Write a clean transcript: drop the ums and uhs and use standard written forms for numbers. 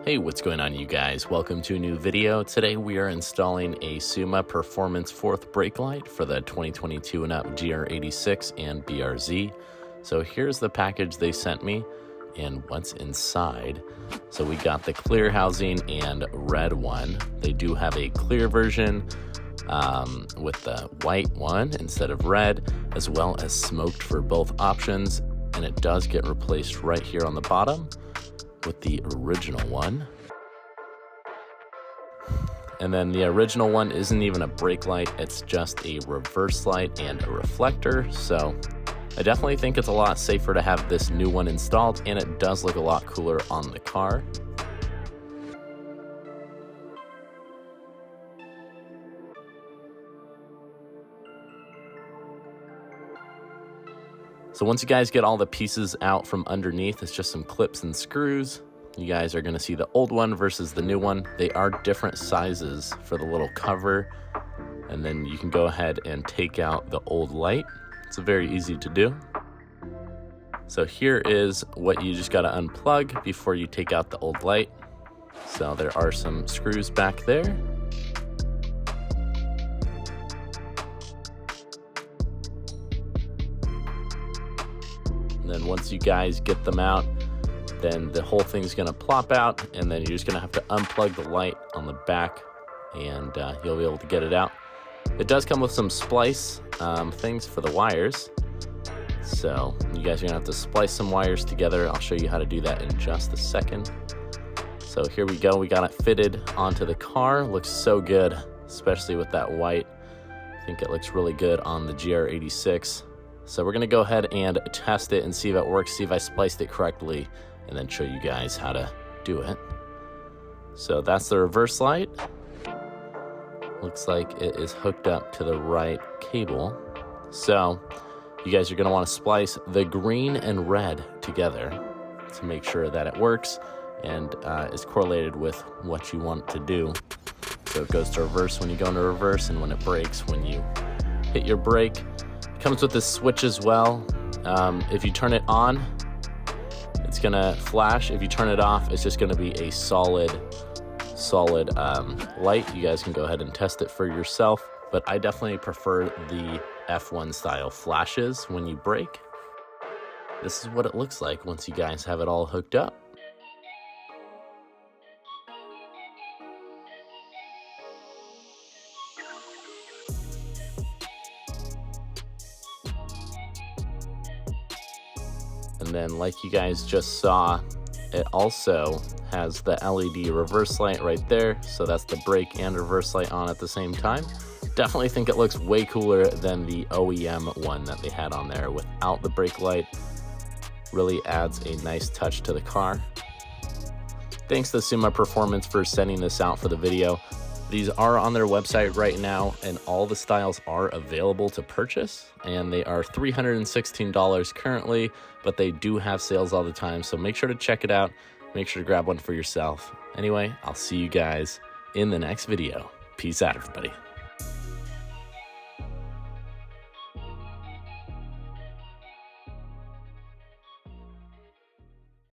Hey, what's going on, you guys? Welcome to a new video. Today we are installing a SUMA Performance 4th brake light for the 2022 and up GR86 and BRZ. So here's the package they sent me and what's inside. So we got the clear housing and red one. They do have a clear version with the white one instead of red, as well as smoked for both options. And it does get replaced right here on the bottom with the original one. And then the original one isn't even a brake light, it's just a reverse light and a reflector. So I definitely think it's a lot safer to have this new one installed, and it does look a lot cooler on the car. So once you guys get all the pieces out from underneath, it's just some clips and screws. You guys are gonna see the old one versus the new one. They are different sizes for the little cover. And then you can go ahead and take out the old light. It's very easy to do. So here is what you just gotta unplug before you take out the old light. So there are some screws back there. And then once you guys get them out, then the whole thing's gonna plop out, and then you're just gonna have to unplug the light on the back, and you'll be able to get it out. It does come with some splice things for the wires. So you guys are gonna have to splice some wires together. I'll show you how to do that in just a second. So here we go, we got it fitted onto the car. Looks so good, especially with that white. I think it looks really good on the GR86. So we're gonna go ahead and test it and see if it works, see if I spliced it correctly, and then show you guys how to do it. So that's the reverse light. Looks like it is hooked up to the right cable. So you guys are gonna wanna splice the green and red together to make sure that it works and is correlated with what you want to do. So it goes to reverse when you go into reverse, and when it brakes when you hit your brake. Comes with this switch as well. If you turn it on, it's gonna flash. If you turn it off, it's just gonna be a solid light. You guys can go ahead and test it for yourself, but I definitely prefer the F1 style flashes when you brake. This is what it looks like once you guys have it all hooked up. And then, like you guys just saw, it also has the LED reverse light right there. So that's the brake and reverse light on at the same time. Definitely think it looks way cooler than the OEM one that they had on there without the brake light. Really adds a nice touch to the car. Thanks to SUMA Performance for sending this out for the video. These are on their website right now, and all the styles are available to purchase, and they are $316 currently, but they do have sales all the time, so make sure to check it out. Make sure to grab one for yourself. Anyway, I'll see you guys in the next video. Peace out, everybody.